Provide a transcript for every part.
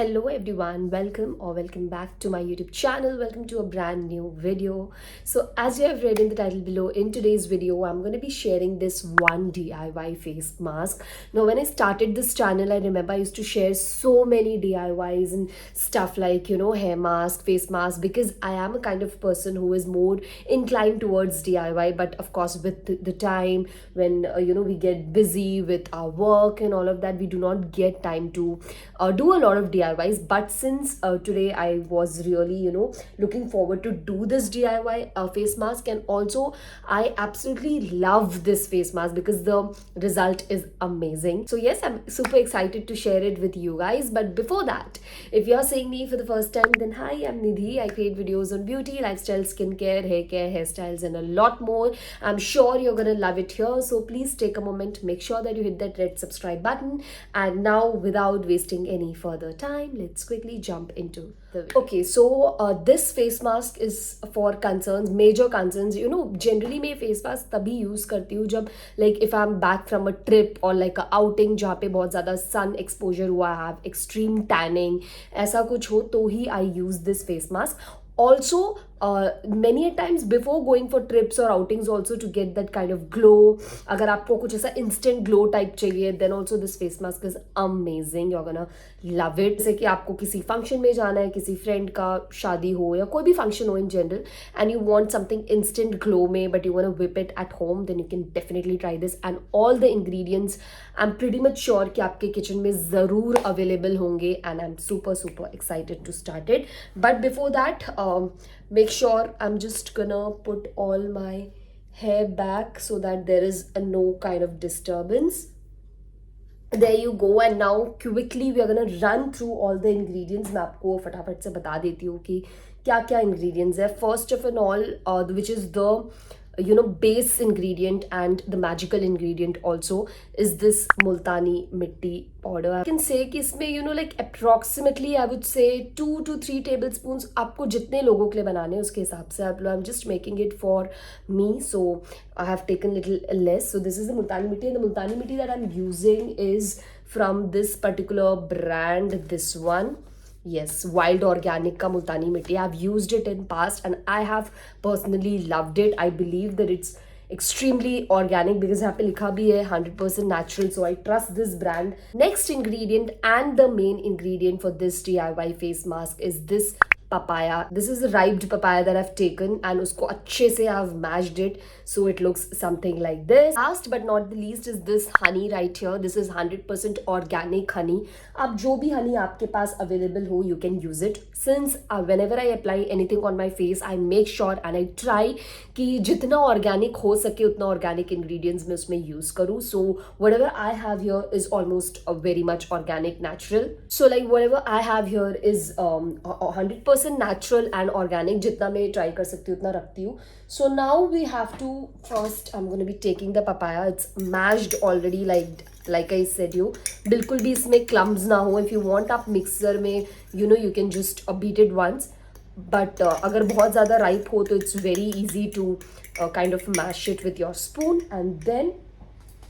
Hello everyone, welcome back to my YouTube channel. Welcome to a brand new video. So as you have read in the title below, in today's video I'm going to be sharing this one DIY face mask. Now when I started this channel, I remember I used to share so many DIYs and stuff like, hair mask, face mask, because I am a kind of person who is more inclined towards DIY. But of course, with the time when we get busy with our work and all of that, we do not get time to do a lot of DIYs. But since today I was really looking forward to do this DIY face mask, and also I absolutely love this face mask because the result is amazing. So yes, I'm super excited to share it with you guys. But before that, if you're seeing me for the first time, then hi, I'm Nidhi. I create videos on beauty, lifestyle, skincare, hair care, hairstyles, and a lot more. I'm sure you're gonna love it here, so please take a moment, make sure that you hit that red subscribe button. And now, without wasting any further time, let's quickly jump into the video. Okay, so this face mask is for concerns, major concerns. Generally मैं face mask तभी use करती हूँ जब like if I'm back from a trip or like a outing जहाँ पे बहुत ज़्यादा sun exposure हुआ, I have extreme tanning, ऐसा कुछ हो तो ही I use this face mask. Also, many a times before going for trips or outings also, to get that kind of glow, अगर आपको कुछ ऐसा instant glow type चाहिए, then also this face mask is amazing. You're gonna love it. जैसे कि आपको किसी function में जाना है, किसी friend का शादी हो या कोई भी function हो in general, and you want something instant glow में, but you wanna whip it at home, then you can definitely try this. And all the ingredients, I'm pretty much sure कि आपके kitchen में ज़रूर available होंगे, and I'm super excited to start it. But before that, make sure I'm just gonna put all my hair back so that there is no kind of disturbance. There you go. And now quickly we are gonna run through all the ingredients. मैं आपको फटाफट से बता देती हूँ कि क्या क्या ingredients है. First of all, which is the base ingredient and the magical ingredient also, is this multani mitti powder. I can say कि इसमें like approximately I would say 2 to 3 tablespoons. आपको जितने लोगों के लिए बनाने हैं उसके हिसाब से आप लो. I'm just making it for me, so I have taken little less. So this is the multani mitti, and the multani mitti that I'm using is from this particular brand, this one. Yes, Wild Organic ka Multani Mitti. I've used it in past and I have personally loved it. I believe that it's extremely organic because यहाँ पे लिखा भी है 100% natural, so I trust this brand. Next ingredient and the main ingredient for this DIY face mask is this papaya. This is a ripe papaya that I've taken and उसको अच्छे से I've mashed it so it looks something like this. Last but not the least is this honey right here. This is 100% organic honey. अब जो भी honey आपके पास available हो, you can use it. Since whenever I apply anything on my face, I make sure and I try कि जितना organic हो सके उतना organic ingredients मैं उसमें use करूँ. So whatever I have here is almost very much organic, natural. So like whatever I have here is 100% natural and organic. जितना मैं try कर सकती हूँ उतना रखती हूँ. So now we have to first, I'm going to be taking the papaya. It's mashed already, like I said you. बिल्कुल भी इसमें clumps ना हो. If you want आप mixer में you can just beat it once. But अगर बहुत ज़्यादा ripe हो तो it's very easy to kind of mash it with your spoon. And then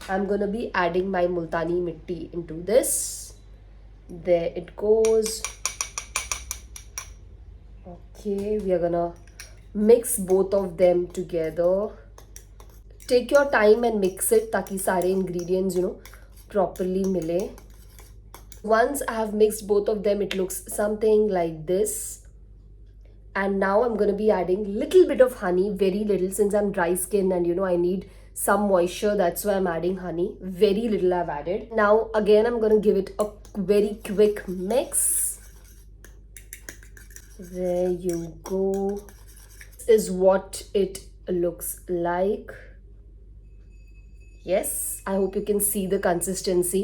I'm going to be adding my multani mitti into this. There it goes. Okay, we are gonna mix both of them together. Take your time and mix it ताकि सारे ingredients properly मिले. Once I have mixed both of them, it looks something like this. And now I'm gonna be adding little bit of honey, very little, since I'm dry skin and I need some moisture. That's why I'm adding honey. Very little I've added. Now again I'm gonna give it a very quick mix. There you go. This is what it looks like. Yes, I hope you can see the consistency.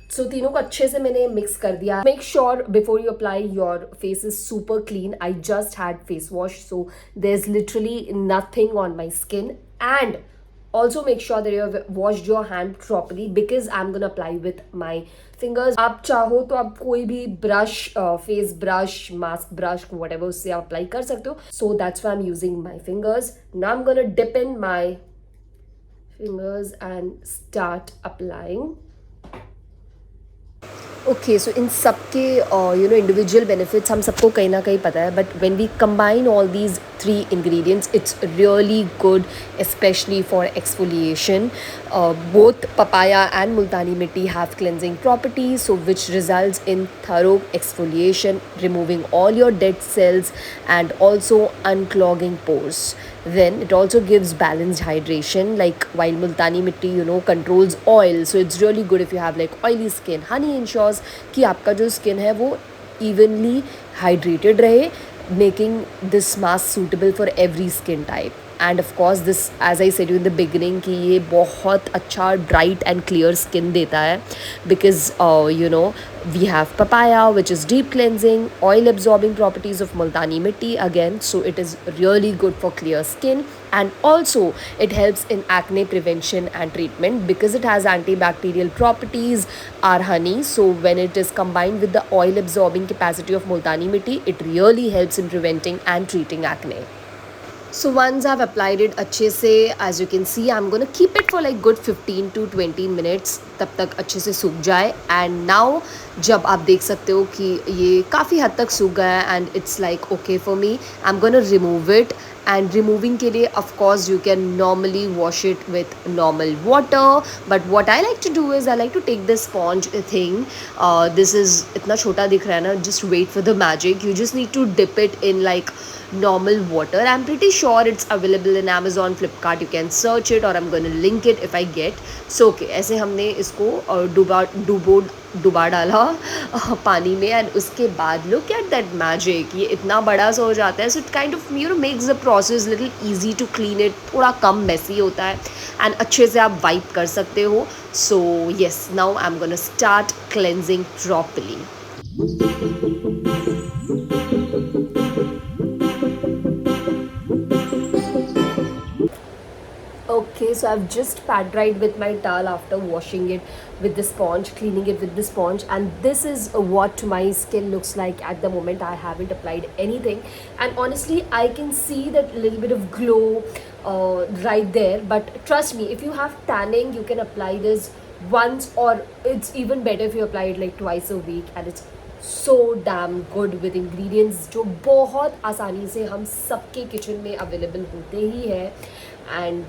So तीनों को अच्छे से मैंने mix कर दिया. Make sure before you apply, your face is super clean. I just had face wash, so there's literally nothing on my skin. And also make sure that you have washed your hand properly because I'm gonna apply with my fingers. आप चाहो तो आप कोई भी brush, face brush, mask brush, whatever उससे आप apply कर सकते हो. So that's why I'm using my fingers. Now I'm gonna dip in my fingers and start applying. Okay, so इन सबके इंडिविजुअल बेनिफिट्स हम सबको कहीं ना कहीं पता है, but when we combine all these three ingredients it's really good, especially for exfoliation. Both papaya and multani mitti have cleansing properties, so which results in thorough exfoliation, removing all your dead cells and also unclogging pores. Then it also gives balanced hydration, like while multani mitti controls oil, so it's really good if you have like oily skin. Honey ensures कि आपका जो skin है वो evenly hydrated रहे, making this mask suitable for every skin type. And of course this, as I said you in the beginning, कि ये बहुत अच्छा bright and clear skin देता है, because we have papaya which is deep cleansing, oil absorbing properties of multani mitti again, so it is really good for clear skin. And also it helps in acne prevention and treatment because it has antibacterial properties, our honey. So when it is combined with the oil absorbing capacity of multani mitti, it really helps in preventing and treating acne. So once I've applied it अच्छे से, as you can see, I'm gonna keep it for like good 15 to 20 minutes, तब तक अच्छे से सूख जाए. And now जब आप देख सकते हो कि ये काफ़ी हद तक सूख गया है and it's like okay for me, I'm gonna remove it. And removing के लिए of course you can normally wash it with normal water, but what I like to do is I like to take this sponge thing. This is इतना छोटा दिख रहा है ना, just wait for the magic. You just need to dip it in like normal water. I'm pretty sure it's available in Amazon, Flipkart, you can search it, or I'm going to link it if I get. So okay, ऐसे हमने इसको डुबा डाला पानी में, and उसके बाद look at that magic, ये इतना बड़ा सा हो जाता है. So it kind of makes the process little easy to clean it, थोड़ा कम मेसी होता है एंड अच्छे से आप वाइप कर सकते हो. So yes, now I am gonna start cleansing properly. Okay, so I've just pat dried with my towel after washing it with the sponge, cleaning it with the sponge, and this is what my skin looks like at the moment. I haven't applied anything, and honestly I can see that little bit of glow right there. But trust me, if you have tanning, you can apply this once, or it's even better if you apply it like twice a week, and it's so damn good with ingredients जो बहुत आसानी से हम सबके kitchen में available होते ही है. And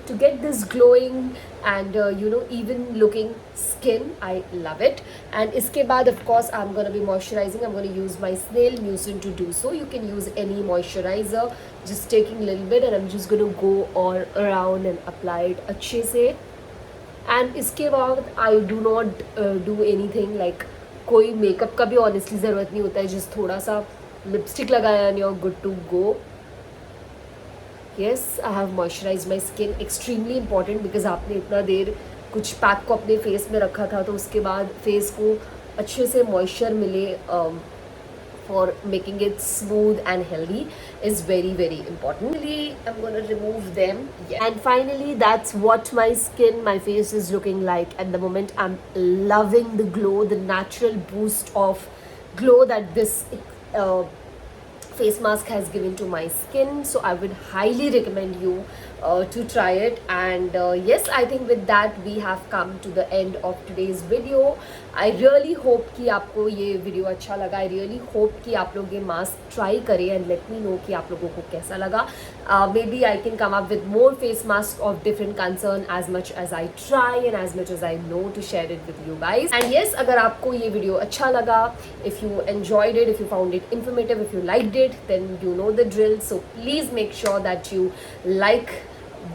to get this glowing and even looking skin, I love it. And iske baad of course I'm going to be moisturizing. I'm going to use my snail mucin to do so. You can use any moisturizer, just taking a little bit, and I'm just going to go all around and apply it अच्छे से. And इसके बाद I do not do anything like कोई makeup का भी honestly ज़रूरत नहीं होता है, जस्ट थोड़ा सा लिपस्टिक लगाया and you're good to go. Yes, I have moisturized my skin, extremely important, because आपने इतना देर कुछ पैक को अपने फेस में रखा था, तो उसके बाद फेस को अच्छे से मॉइस्चर मिले for making it smooth and healthy is very very important. Finally, I'm going to remove them. Yeah. And finally, that's what my skin, my face is looking like at the moment. I'm loving the glow, the natural boost of glow that this face mask has given to my skin. So I would highly recommend you to try it. And yes, I think with that we have come to the end of today's video. I really hope कि आपको ये video अच्छा लगा. I really hope कि आप लोग ये mask try करें and let me know कि आप लोगों को कैसा लगा. Maybe I can come up with more face masks of different concern as much as I try and as much as I know to share it with you guys. And yes, अगर आपको ये video अच्छा लगा, if you enjoyed it, if you found it informative, if you liked it, then you know the drill. So please make sure that you like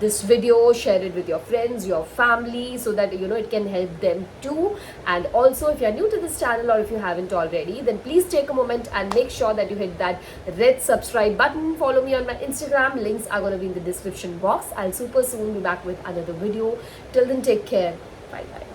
this video, share it with your friends, your family, so that it can help them too. And also, if you're new to this channel or if you haven't already, then please take a moment and make sure that you hit that red subscribe button. Follow me on my Instagram, links are going to be in the description box. I'll super soon be back with another video. Till then, take care. Bye bye.